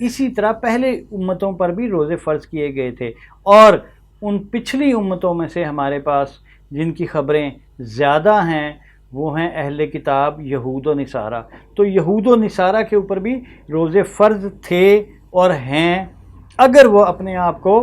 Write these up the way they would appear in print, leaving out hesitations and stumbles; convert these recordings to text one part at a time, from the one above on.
اسی طرح پہلے امتوں پر بھی روزے فرض کیے گئے تھے، اور ان پچھلی امتوں میں سے ہمارے پاس جن کی خبریں زیادہ ہیں وہ ہیں اہل کتاب یہود و نصارہ۔ تو یہود و نصارہ کے اوپر بھی روزے فرض تھے اور ہیں، اگر وہ اپنے آپ کو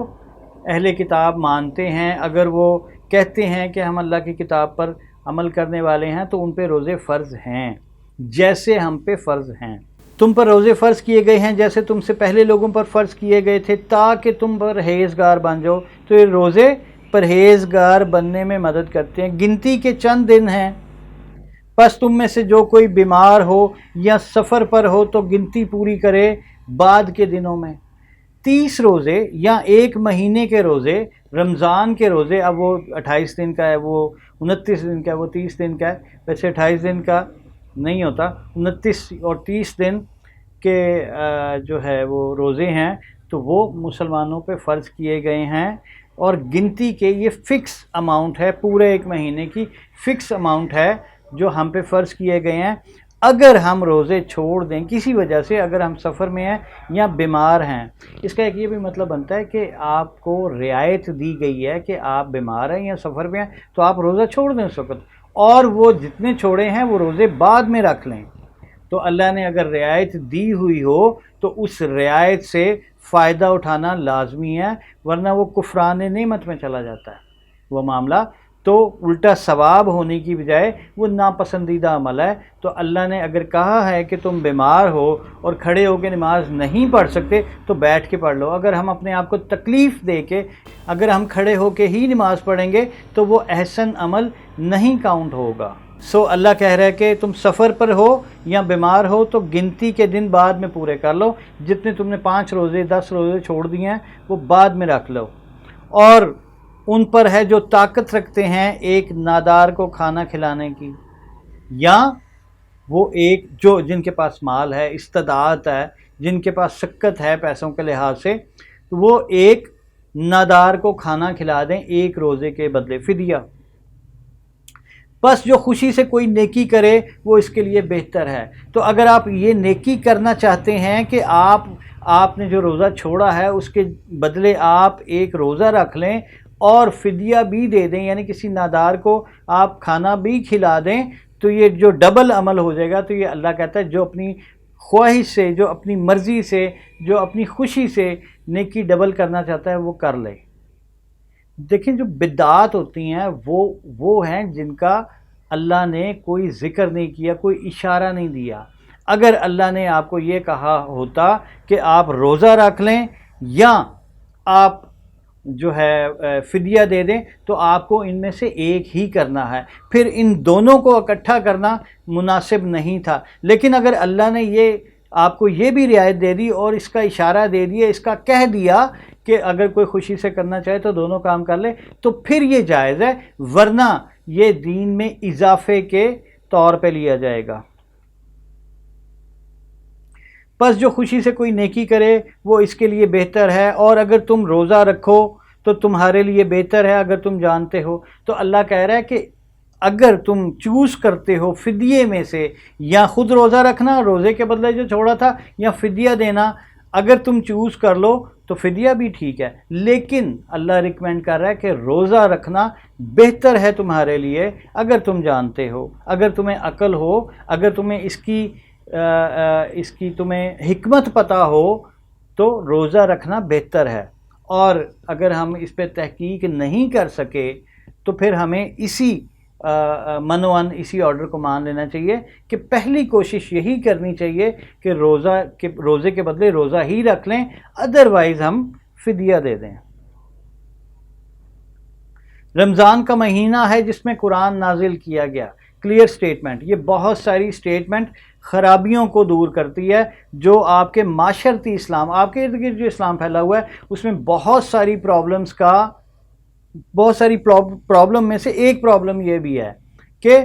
اہل کتاب مانتے ہیں، اگر وہ کہتے ہیں کہ ہم اللہ کی کتاب پر عمل کرنے والے ہیں، تو ان پہ روزے فرض ہیں جیسے ہم پہ فرض ہیں۔ تم پر روزے فرض کیے گئے ہیں جیسے تم سے پہلے لوگوں پر فرض کیے گئے تھے، تاکہ تم پرہیزگار بن جاؤ۔ تو یہ روزے پرہیزگار بننے میں مدد کرتے ہیں۔ گنتی کے چند دن ہیں، پس تم میں سے جو کوئی بیمار ہو یا سفر پر ہو تو گنتی پوری کرے بعد کے دنوں میں۔ 30 روزے یا ایک مہینے کے روزے، رمضان کے روزے، اب وہ 28 دن کا ہے، وہ 29 دن کا ہے، وہ 30 دن کا ہے، ویسے 28 دن کا نہیں ہوتا، 29 اور 30 دن کے جو ہے وہ روزے ہیں، تو وہ مسلمانوں پہ فرض کیے گئے ہیں، اور گنتی کے یہ فکس اماؤنٹ ہے، پورے ایک مہینے کی فکس اماؤنٹ ہے جو ہم پہ فرض کیے گئے ہیں۔ اگر ہم روزے چھوڑ دیں کسی وجہ سے، اگر ہم سفر میں ہیں یا بیمار ہیں، اس کا ایک یہ بھی مطلب بنتا ہے کہ آپ کو رعایت دی گئی ہے کہ آپ بیمار ہیں یا سفر میں ہیں تو آپ روزہ چھوڑ دیں اس وقت، اور وہ جتنے چھوڑے ہیں وہ روزے بعد میں رکھ لیں۔ تو اللہ نے اگر رعایت دی ہوئی ہو تو اس رعایت سے فائدہ اٹھانا لازمی ہے، ورنہ وہ کفران نعمت میں چلا جاتا ہے وہ معاملہ، تو الٹا ثواب ہونے کی بجائے وہ ناپسندیدہ عمل ہے۔ تو اللہ نے اگر کہا ہے کہ تم بیمار ہو اور کھڑے ہو کے نماز نہیں پڑھ سکتے تو بیٹھ کے پڑھ لو۔ اگر ہم اپنے آپ کو تکلیف دے کے اگر ہم کھڑے ہو کے ہی نماز پڑھیں گے تو وہ احسن عمل نہیں کاؤنٹ ہوگا۔ سو اللہ کہہ رہا ہے کہ تم سفر پر ہو یا بیمار ہو تو گنتی کے دن بعد میں پورے کر لو، جتنے تم نے 5 روزے 10 روزے چھوڑ دیے ہیں وہ بعد میں رکھ لو۔ اور ان پر ہے جو طاقت رکھتے ہیں ایک نادار کو کھانا کھلانے کی، یا وہ ایک جو جن کے پاس مال ہے، استطاعت ہے، جن کے پاس سکت ہے پیسوں کے لحاظ سے، وہ ایک نادار کو کھانا کھلا دیں ایک روزے کے بدلے، فدیہ۔ بس جو خوشی سے کوئی نیکی کرے وہ اس کے لیے بہتر ہے۔ تو اگر آپ یہ نیکی کرنا چاہتے ہیں کہ آپ نے جو روزہ چھوڑا ہے اس کے بدلے آپ ایک روزہ رکھ لیں اور فدیہ بھی دے دیں، یعنی کسی نادار کو آپ کھانا بھی کھلا دیں، تو یہ جو ڈبل عمل ہو جائے گا۔ تو یہ اللہ کہتا ہے جو اپنی خواہش سے، جو اپنی مرضی سے، جو اپنی خوشی سے نیکی ڈبل کرنا چاہتا ہے وہ کر لے۔ دیکھیں جو بدعات ہوتی ہیں وہ ہیں جن کا اللہ نے کوئی ذکر نہیں کیا، کوئی اشارہ نہیں دیا۔ اگر اللہ نے آپ کو یہ کہا ہوتا کہ آپ روزہ رکھ لیں یا آپ جو ہے فدیہ دے دیں تو آپ کو ان میں سے ایک ہی کرنا ہے، پھر ان دونوں کو اکٹھا کرنا مناسب نہیں تھا۔ لیکن اگر اللہ نے یہ آپ کو یہ بھی رعایت دے دی اور اس کا اشارہ دے دیا، اس کا کہہ دیا کہ اگر کوئی خوشی سے کرنا چاہے تو دونوں کام کر لے، تو پھر یہ جائز ہے، ورنہ یہ دین میں اضافے کے طور پہ لیا جائے گا۔ پس جو خوشی سے کوئی نیکی کرے وہ اس کے لیے بہتر ہے، اور اگر تم روزہ رکھو تو تمہارے لیے بہتر ہے اگر تم جانتے ہو۔ تو اللہ کہہ رہا ہے کہ اگر تم چوز کرتے ہو فدیے میں سے، یا خود روزہ رکھنا روزے کے بدلے جو چھوڑا تھا، یا فدیہ دینا، اگر تم چوز کر لو تو فدیہ بھی ٹھیک ہے، لیکن اللہ ریکمینڈ کر رہا ہے کہ روزہ رکھنا بہتر ہے تمہارے لیے اگر تم جانتے ہو، اگر تمہیں عقل ہو، اگر تمہیں اس کی تمہیں حکمت پتہ ہو تو روزہ رکھنا بہتر ہے۔ اور اگر ہم اس پہ تحقیق نہیں کر سکے تو پھر ہمیں اسی منوان اسی آرڈر کو مان لینا چاہیے کہ پہلی کوشش یہی کرنی چاہیے کہ روزے کے بدلے روزہ ہی رکھ لیں، ادروائز ہم فدیہ دے دیں۔ رمضان کا مہینہ ہے جس میں قرآن نازل کیا گیا، کلیئر سٹیٹمنٹ۔ یہ بہت ساری سٹیٹمنٹ خرابیوں کو دور کرتی ہے جو آپ کے معاشرتی اسلام، آپ کے ارد گرد جو اسلام پھیلا ہوا ہے اس میں بہت ساری پرابلم میں سے ایک پرابلم یہ بھی ہے کہ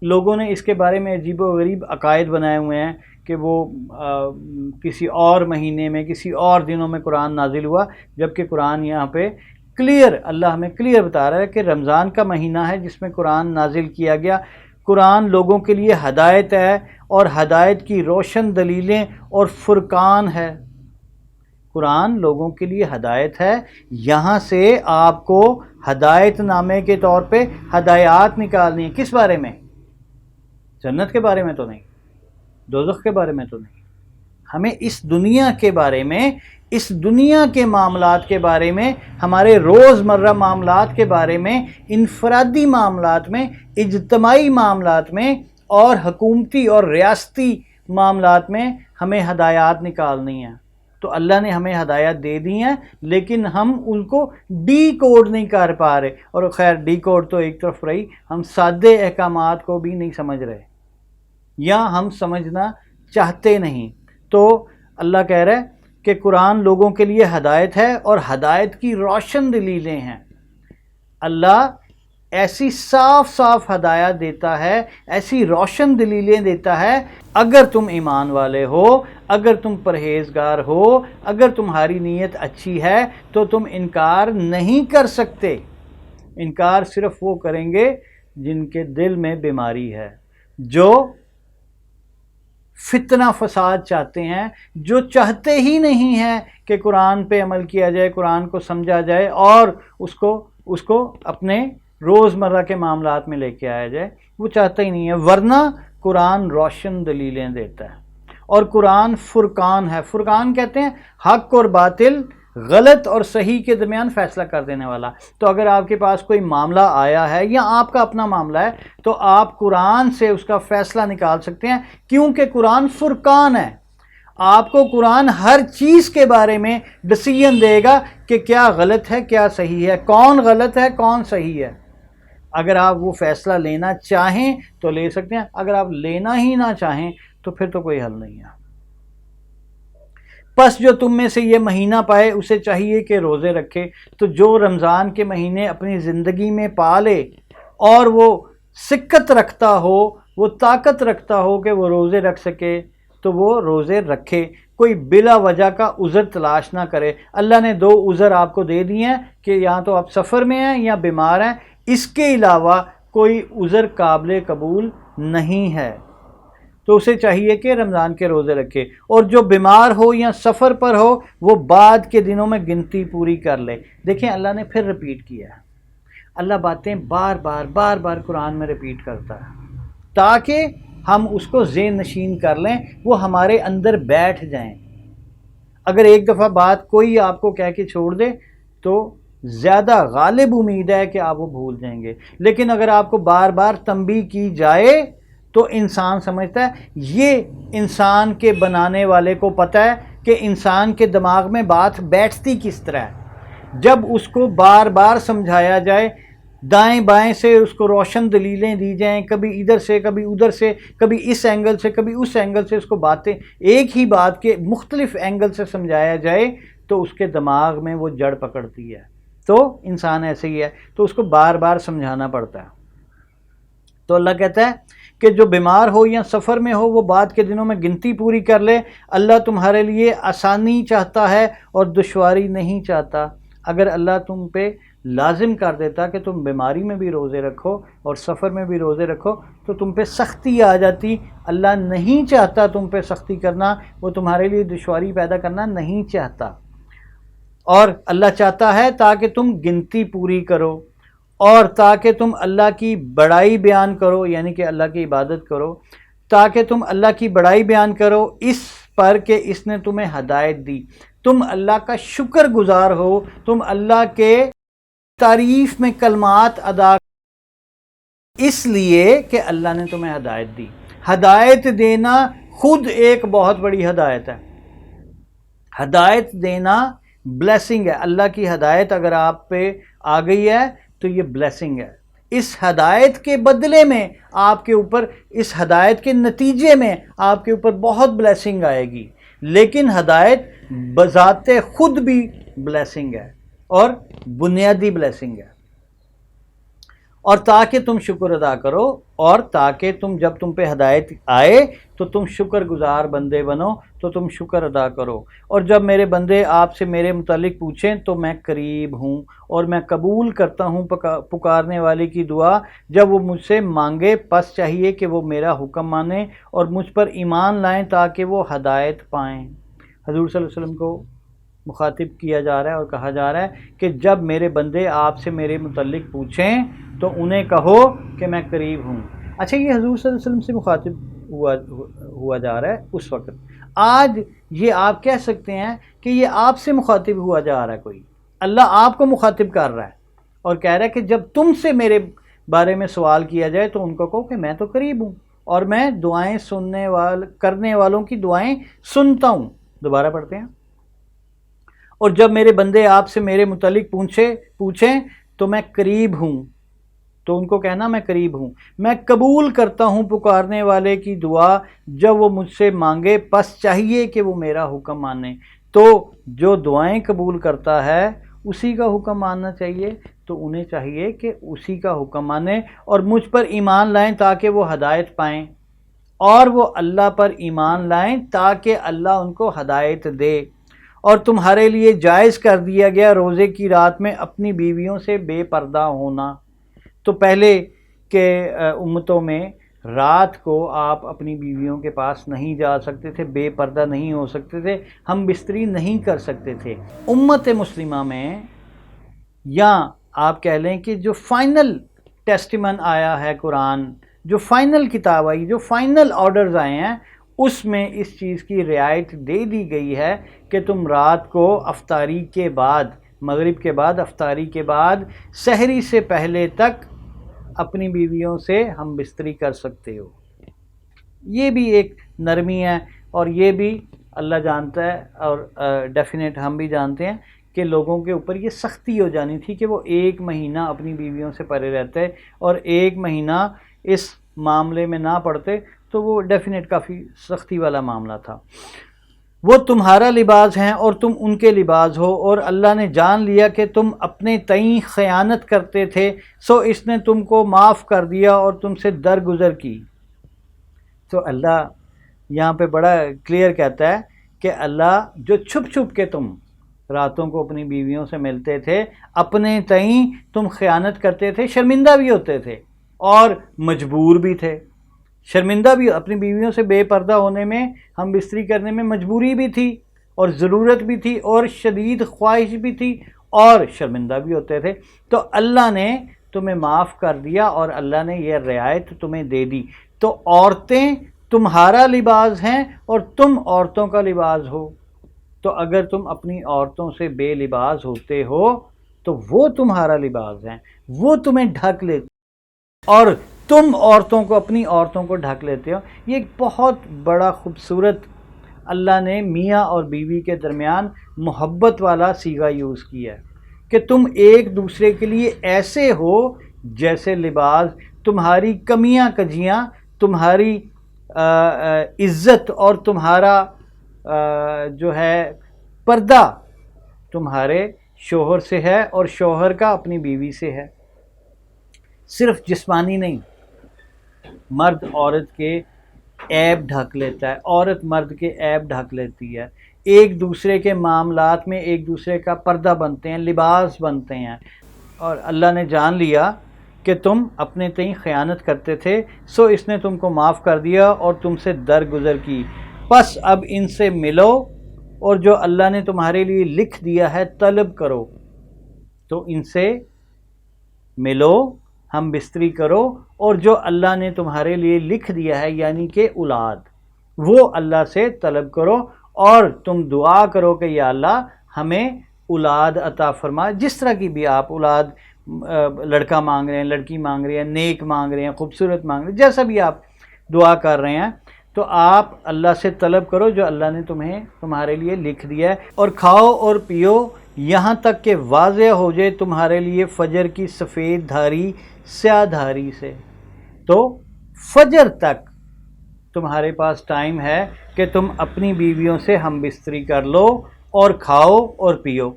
لوگوں نے اس کے بارے میں عجیب و غریب عقائد بنائے ہوئے ہیں کہ وہ کسی اور مہینے میں کسی اور دنوں میں قرآن نازل ہوا، جبکہ قرآن یہاں پہ اللہ ہمیں کلیئر بتا رہا ہے کہ رمضان کا مہینہ ہے جس میں قرآن نازل کیا گیا۔ قرآن لوگوں کے لیے ہدایت ہے، اور ہدایت کی روشن دلیلیں اور فرقان ہے۔ قرآن لوگوں کے لیے ہدایت ہے، یہاں سے آپ کو ہدایت نامے کے طور پہ ہدایات نکالنی ہے۔ کس بارے میں؟ جنت کے بارے میں تو نہیں، دوزخ کے بارے میں تو نہیں، ہمیں اس دنیا کے بارے میں، اس دنیا کے معاملات کے بارے میں، ہمارے روز مرہ معاملات کے بارے میں، انفرادی معاملات میں، اجتماعی معاملات میں اور حکومتی اور ریاستی معاملات میں ہمیں ہدایات نکالنی ہیں۔ تو اللہ نے ہمیں ہدایات دے دی ہیں، لیکن ہم ان کو ڈی کوڈ نہیں کر پا رہے، اور خیر ڈی کوڈ تو ایک طرف رہی، ہم سادے احکامات کو بھی نہیں سمجھ رہے یا ہم سمجھنا چاہتے نہیں۔ تو اللہ کہہ رہا ہے کہ قرآن لوگوں کے لیے ہدایت ہے اور ہدایت کی روشن دلیلیں ہیں۔ اللہ ایسی صاف صاف ہدایت دیتا ہے، ایسی روشن دلیلیں دیتا ہے، اگر تم ایمان والے ہو، اگر تم پرہیزگار ہو، اگر تمہاری نیت اچھی ہے تو تم انکار نہیں کر سکتے۔ انکار صرف وہ کریں گے جن کے دل میں بیماری ہے، جو فتنہ فساد چاہتے ہیں، جو چاہتے ہی نہیں ہیں کہ قرآن پہ عمل کیا جائے، قرآن کو سمجھا جائے اور اس کو اپنے روز مرہ کے معاملات میں لے کے آیا جائے، وہ چاہتا ہی نہیں ہے۔ ورنہ قرآن روشن دلیلیں دیتا ہے، اور قرآن فرقان ہے۔ فرقان کہتے ہیں حق اور باطل، غلط اور صحیح کے درمیان فیصلہ کر دینے والا۔ تو اگر آپ کے پاس کوئی معاملہ آیا ہے یا آپ کا اپنا معاملہ ہے تو آپ قرآن سے اس کا فیصلہ نکال سکتے ہیں، کیونکہ قرآن فرقان ہے۔ آپ کو قرآن ہر چیز کے بارے میں ڈسیژن دے گا کہ کیا غلط ہے، کیا صحیح ہے، کون غلط ہے، کون صحیح ہے۔ اگر آپ وہ فیصلہ لینا چاہیں تو لے سکتے ہیں، اگر آپ لینا ہی نہ چاہیں تو پھر تو کوئی حل نہیں ہے۔ پس جو تم میں سے یہ مہینہ پائے اسے چاہیے کہ روزے رکھے۔ تو جو رمضان کے مہینے اپنی زندگی میں پا لے اور وہ سکت رکھتا ہو، وہ طاقت رکھتا ہو کہ وہ روزے رکھ سکے تو وہ روزے رکھے، کوئی بلا وجہ کا عذر تلاش نہ کرے۔ اللہ نے 2 عذر آپ کو دے دیے ہیں کہ یا تو آپ سفر میں ہیں یا بیمار ہیں، اس کے علاوہ کوئی عذر قابل قبول نہیں ہے، تو اسے چاہیے کہ رمضان کے روزے رکھے۔ اور جو بیمار ہو یا سفر پر ہو وہ بعد کے دنوں میں گنتی پوری کر لے۔ دیکھیں اللہ نے پھر رپیٹ کیا ہے، اللہ باتیں بار بار قرآن میں رپیٹ کرتا ہے تاکہ ہم اس کو ذہن نشین کر لیں، وہ ہمارے اندر بیٹھ جائیں۔ اگر ایک دفعہ بات کوئی آپ کو کہہ کے چھوڑ دے تو زیادہ غالب امید ہے کہ آپ وہ بھول جائیں گے، لیکن اگر آپ کو بار بار تنبیہ کی جائے تو انسان سمجھتا ہے، یہ انسان کے بنانے والے کو پتہ ہے کہ انسان کے دماغ میں بات بیٹھتی کس طرح ہے۔ جب اس کو بار بار سمجھایا جائے، دائیں بائیں سے اس کو روشن دلیلیں دی جائیں، کبھی ادھر سے کبھی ادھر سے، کبھی اس اینگل سے کبھی اس اینگل سے، اس کو باتیں ایک ہی بات کے مختلف اینگل سے سمجھایا جائے تو اس کے دماغ میں وہ جڑ پکڑتی ہے۔ تو انسان ایسے ہی ہے، تو اس کو بار بار سمجھانا پڑتا ہے۔ تو اللہ کہتا ہے کہ جو بیمار ہو یا سفر میں ہو وہ بعد کے دنوں میں گنتی پوری کر لے۔ اللہ تمہارے لیے آسانی چاہتا ہے اور دشواری نہیں چاہتا۔ اگر اللہ تم پہ لازم کر دیتا کہ تم بیماری میں بھی روزے رکھو اور سفر میں بھی روزے رکھو تو تم پہ سختی آ جاتی۔ اللہ نہیں چاہتا تم پہ سختی کرنا، وہ تمہارے لیے دشواری پیدا کرنا نہیں چاہتا، اور اللہ چاہتا ہے تاکہ تم گنتی پوری کرو اور تاکہ تم اللہ کی بڑائی بیان کرو، یعنی کہ اللہ کی عبادت کرو، تاکہ تم اللہ کی بڑائی بیان کرو اس پر کہ اس نے تمہیں ہدایت دی، تم اللہ کا شکر گزار ہو، تم اللہ کے تعریف میں کلمات ادا اس لیے کہ اللہ نے تمہیں ہدایت دی۔ ہدایت دینا خود ایک بہت بڑی ہدایت ہے۔ ہدایت دینا بلیسنگ ہے۔ اللہ کی ہدایت اگر آپ پہ آ گئی ہے تو یہ بلیسنگ ہے۔ اس ہدایت کے بدلے میں آپ کے اوپر، اس ہدایت کے نتیجے میں آپ کے اوپر بہت بلیسنگ آئے گی، لیکن ہدایت بذات خود بھی بلیسنگ ہے اور بنیادی بلیسنگ ہے۔ اور تاکہ تم شکر ادا کرو، اور تاکہ جب تم پہ ہدایت آئے تو تم شکر گزار بندے بنو، تو تم شکر ادا کرو۔ اور جب میرے بندے آپ سے میرے متعلق پوچھیں تو میں قریب ہوں اور میں قبول کرتا ہوں پکارنے والے کی دعا۔ جب وہ مجھ سے مانگے پس چاہیے کہ وہ میرا حکم مانیں اور مجھ پر ایمان لائیں تاکہ وہ ہدایت پائیں۔ حضور صلی اللہ علیہ وسلم کو مخاطب کیا جا رہا ہے اور کہا جا رہا ہے کہ جب میرے بندے آپ سے میرے متعلق پوچھیں تو انہیں کہو کہ میں قریب ہوں۔ اچھا، یہ حضور صلی اللہ علیہ وسلم سے مخاطب ہوا جا رہا ہے اس وقت۔ آج یہ آپ کہہ سکتے ہیں کہ یہ آپ سے مخاطب ہوا جا رہا ہے، کوئی اللہ آپ کو مخاطب کر رہا ہے اور کہہ رہا ہے کہ جب تم سے میرے بارے میں سوال کیا جائے تو ان کو کہو کہ میں تو قریب ہوں اور میں دعائیں کرنے والوں کی دعائیں سنتا ہوں۔ دوبارہ پڑھتے ہیں، اور جب میرے بندے آپ سے میرے متعلق پوچھیں تو میں قریب ہوں، تو ان کو کہنا میں قریب ہوں، میں قبول کرتا ہوں پکارنے والے کی دعا جب وہ مجھ سے مانگے، پس چاہیے کہ وہ میرا حکم مانے۔ تو جو دعائیں قبول کرتا ہے اسی کا حکم ماننا چاہیے، تو انہیں چاہیے کہ اسی کا حکم مانیں اور مجھ پر ایمان لائیں تاکہ وہ ہدایت پائیں، اور وہ اللہ پر ایمان لائیں تاکہ اللہ ان کو ہدایت دے۔ اور تمہارے لیے جائز کر دیا گیا روزے کی رات میں اپنی بیویوں سے بے پردہ ہونا۔ تو پہلے کے امتوں میں رات کو آپ اپنی بیویوں کے پاس نہیں جا سکتے تھے، بے پردہ نہیں ہو سکتے تھے، ہم بستری نہیں کر سکتے تھے۔ امت مسلمہ میں، یا آپ کہہ لیں کہ جو فائنل ٹیسٹیمن آیا ہے قرآن، جو فائنل کتاب آئی، جو فائنل آرڈرز آئے ہیں، اس میں اس چیز کی رعایت دے دی گئی ہے کہ تم رات کو افطاری کے بعد، مغرب کے بعد، افطاری کے بعد، سحری سے پہلے تک اپنی بیویوں سے ہم بستری کر سکتے ہو۔ یہ بھی ایک نرمی ہے، اور یہ بھی اللہ جانتا ہے، اور ڈیفینیٹ ہم بھی جانتے ہیں کہ لوگوں کے اوپر یہ سختی ہو جانی تھی کہ وہ 1 مہینہ اپنی بیویوں سے پرے رہتے اور 1 مہینہ اس معاملے میں نہ پڑتے، تو وہ ڈیفینیٹ کافی سختی والا معاملہ تھا۔ وہ تمہارا لباس ہیں اور تم ان کے لباس ہو، اور اللہ نے جان لیا کہ تم اپنے تئیں خیانت کرتے تھے، سو اس نے تم کو معاف کر دیا اور تم سے درگزر کی۔ تو اللہ یہاں پہ بڑا کلیئر کہتا ہے کہ اللہ جو چھپ چھپ کے تم راتوں کو اپنی بیویوں سے ملتے تھے، اپنے تئیں تم خیانت کرتے تھے، شرمندہ بھی ہوتے تھے اور مجبور بھی تھے۔ شرمندہ بھی، اپنی بیویوں سے بے پردہ ہونے میں، ہم بستری کرنے میں مجبوری بھی تھی اور ضرورت بھی تھی اور شدید خواہش بھی تھی اور شرمندہ بھی ہوتے تھے، تو اللہ نے تمہیں معاف کر دیا اور اللہ نے یہ رعایت تمہیں دے دی۔ تو عورتیں تمہارا لباس ہیں اور تم عورتوں کا لباس ہو، تو اگر تم اپنی عورتوں سے بے لباس ہوتے ہو تو وہ تمہارا لباس ہیں، وہ تمہیں ڈھک لیتے اور تم عورتوں کو، اپنی عورتوں کو ڈھک لیتے ہو۔ یہ ایک بہت بڑا خوبصورت اللہ نے میاں اور بیوی کے درمیان محبت والا صیغہ یوز کیا ہے کہ تم ایک دوسرے کے لیے ایسے ہو جیسے لباس، تمہاری کمیاں کجیاں، تمہاری عزت اور تمہارا جو ہے پردہ تمہارے شوہر سے ہے اور شوہر کا اپنی بیوی سے ہے۔ صرف جسمانی نہیں، مرد عورت کے عیب ڈھک لیتا ہے، عورت مرد کے عیب ڈھک لیتی ہے، ایک دوسرے کے معاملات میں ایک دوسرے کا پردہ بنتے ہیں، لباس بنتے ہیں۔ اور اللہ نے جان لیا کہ تم اپنے تئیں خیانت کرتے تھے، سو اس نے تم کو معاف کر دیا اور تم سے درگزر کی۔ پس اب ان سے ملو اور جو اللہ نے تمہارے لیے لکھ دیا ہے طلب کرو۔ تو ان سے ملو، ہم بستری کرو، اور جو اللہ نے تمہارے لیے لکھ دیا ہے یعنی کہ اولاد، وہ اللہ سے طلب کرو، اور تم دعا کرو کہ یا اللہ ہمیں اولاد عطا فرما، جس طرح کی بھی آپ اولاد، لڑکا مانگ رہے ہیں، لڑکی مانگ رہے ہیں، نیک مانگ رہے ہیں، خوبصورت مانگ رہے ہیں، جیسا بھی آپ دعا کر رہے ہیں، تو آپ اللہ سے طلب کرو جو اللہ نے تمہارے لیے لکھ دیا ہے، اور کھاؤ اور پیو یہاں تک کہ واضح ہو جائے تمہارے لیے فجر کی سفید دھاری سیاہ دھاری سے۔ تو فجر تک تمہارے پاس ٹائم ہے کہ تم اپنی بیویوں سے ہم بستری کر لو اور کھاؤ اور پیو،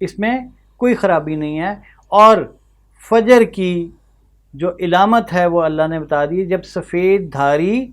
اس میں کوئی خرابی نہیں ہے۔ اور فجر کی جو علامت ہے وہ اللہ نے بتا دی، جب سفید دھاری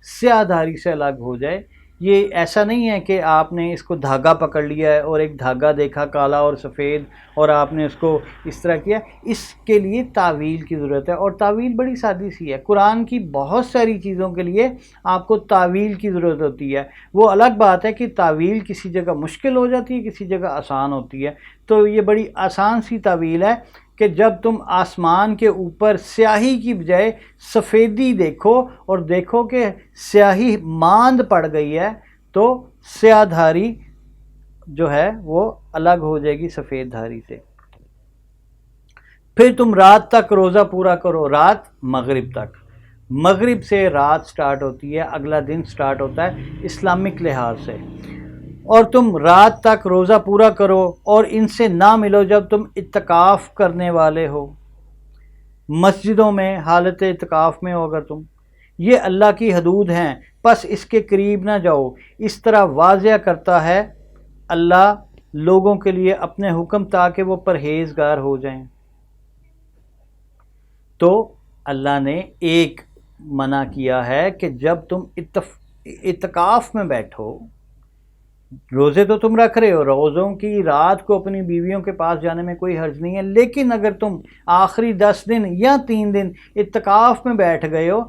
سیاہ دھاری سے الگ ہو جائے، یہ ایسا نہیں ہے کہ آپ نے اس کو دھاگا پکڑ لیا ہے اور ایک دھاگا دیکھا کالا اور سفید اور آپ نے اس کو اس طرح کیا. اس کے لیے تعویل کی ضرورت ہے، اور تعویل بڑی سادی سی ہے. قرآن کی بہت ساری چیزوں کے لیے آپ کو تعویل کی ضرورت ہوتی ہے. وہ الگ بات ہے کہ تعویل کسی جگہ مشکل ہو جاتی ہے، کسی جگہ آسان ہوتی ہے. تو یہ بڑی آسان سی تعویل ہے کہ جب تم آسمان کے اوپر سیاہی کی بجائے سفیدی دیکھو اور دیکھو کہ سیاہی ماند پڑ گئی ہے تو سیاہ دھاری جو ہے وہ الگ ہو جائے گی سفید دھاری سے. پھر تم رات تک روزہ پورا کرو، رات مغرب تک. مغرب سے رات سٹارٹ ہوتی ہے، اگلا دن سٹارٹ ہوتا ہے اسلامک لحاظ سے. اور تم رات تک روزہ پورا کرو اور ان سے نہ ملو جب تم اعتکاف کرنے والے ہو، مسجدوں میں حالت اعتکاف میں ہو اگر تم. یہ اللہ کی حدود ہیں، پس اس کے قریب نہ جاؤ. اس طرح واضح کرتا ہے اللہ لوگوں کے لیے اپنے حکم تاکہ وہ پرہیزگار ہو جائیں. تو اللہ نے ایک منع کیا ہے کہ جب تم اعتکاف میں بیٹھو، روزے تو تم رکھ رہے ہو، روزوں کی رات کو اپنی بیویوں کے پاس جانے میں کوئی حرج نہیں ہے، لیکن اگر تم آخری 10 دن یا 3 دن اعتکاف میں بیٹھ گئے ہو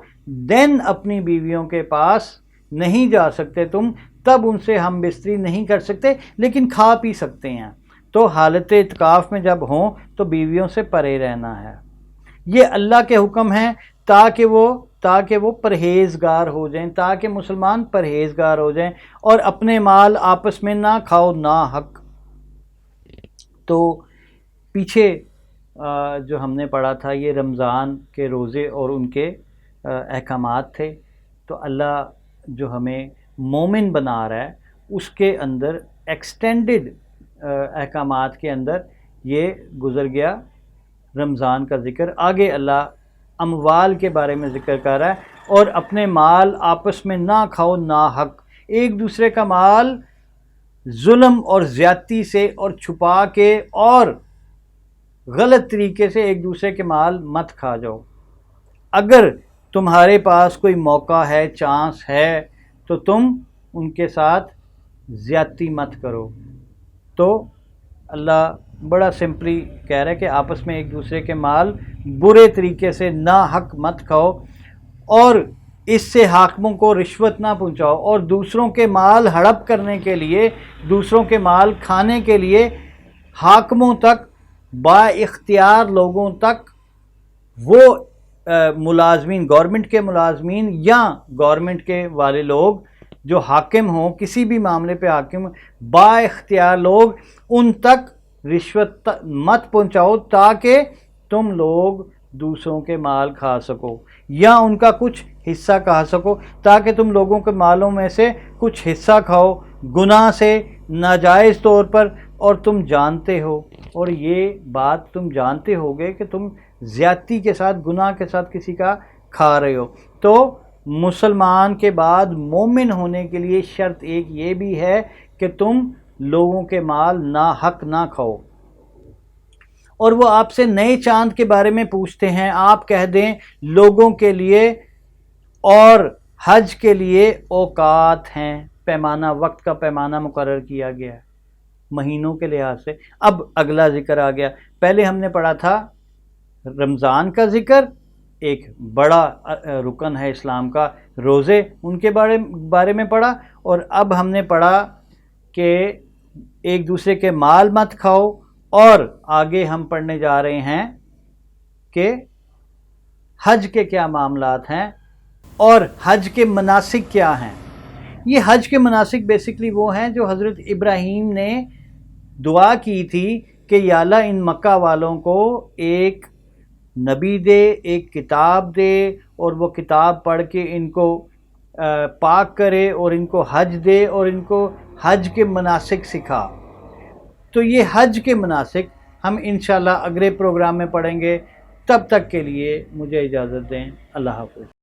دین اپنی بیویوں کے پاس نہیں جا سکتے تم، تب ان سے ہم بستری نہیں کر سکتے لیکن کھا پی سکتے ہیں. تو حالت اعتکاف میں جب ہوں تو بیویوں سے پرے رہنا ہے. یہ اللہ کے حکم ہیں تاکہ وہ پرہیزگار ہو جائیں، تاکہ مسلمان پرہیزگار ہو جائیں. اور اپنے مال آپس میں نہ کھاؤ ناحق. تو پیچھے جو ہم نے پڑھا تھا یہ رمضان کے روزے اور ان کے احکامات تھے. تو اللہ جو ہمیں مومن بنا رہا ہے اس کے اندر ایکسٹینڈڈ احکامات کے اندر یہ گزر گیا رمضان کا ذکر. آگے اللہ اموال کے بارے میں ذکر کر رہا ہے، اور اپنے مال آپس میں نہ کھاؤ ناحق. ایک دوسرے کا مال ظلم اور زیادتی سے اور چھپا کے اور غلط طریقے سے ایک دوسرے کے مال مت کھا جاؤ. اگر تمہارے پاس کوئی موقع ہے، چانس ہے، تو تم ان کے ساتھ زیادتی مت کرو. تو اللہ بڑا سمپلی کہہ رہا ہے کہ آپس میں ایک دوسرے کے مال برے طریقے سے ناحق مت کھاؤ، اور اس سے حاکموں کو رشوت نہ پہنچاؤ، اور دوسروں کے مال ہڑپ کرنے کے لیے، دوسروں کے مال کھانے کے لیے حاکموں تک، با اختیار لوگوں تک، وہ ملازمین، گورنمنٹ کے ملازمین یا گورنمنٹ کے والے لوگ جو حاکم ہوں، کسی بھی معاملے پہ حاکم، با اختیار لوگ، ان تک رشوت مت پہنچاؤ تاکہ تم لوگ دوسروں کے مال کھا سکو یا ان کا کچھ حصہ کھا سکو، تاکہ تم لوگوں کے مالوں میں سے کچھ حصہ کھاؤ گناہ سے، ناجائز طور پر. اور تم جانتے ہو، اور یہ بات تم جانتے ہوگے کہ تم زیادتی کے ساتھ، گناہ کے ساتھ کسی کا کھا رہے ہو. تو مسلمان کے بعد مومن ہونے کے لیے شرط ایک یہ بھی ہے کہ تم لوگوں کے مال ناحق نہ کھاؤ. اور وہ آپ سے نئے چاند کے بارے میں پوچھتے ہیں، آپ کہہ دیں لوگوں کے لیے اور حج کے لیے اوقات ہیں، پیمانہ، وقت کا پیمانہ مقرر کیا گیا ہے مہینوں کے لحاظ سے. اب اگلا ذکر آ گیا. پہلے ہم نے پڑھا تھا رمضان کا ذکر، ایک بڑا رکن ہے اسلام کا، روزے، ان کے بارے میں پڑھا. اور اب ہم نے پڑھا کہ ایک دوسرے کے مال مت کھاؤ، اور آگے ہم پڑھنے جا رہے ہیں کہ حج کے کیا معاملات ہیں اور حج کے مناسک کیا ہیں. یہ حج کے مناسک بیسکلی وہ ہیں جو حضرت ابراہیم نے دعا کی تھی کہ یا اللہ ان مکہ والوں کو ایک نبی دے، ایک کتاب دے، اور وہ کتاب پڑھ کے ان کو پاک کرے اور ان کو حج دے اور ان کو حج کے مناسک سکھا. تو یہ حج کے مناسک ہم انشاءاللہ اگلے پروگرام میں پڑھیں گے. تب تک کے لیے مجھے اجازت دیں. اللہ حافظ.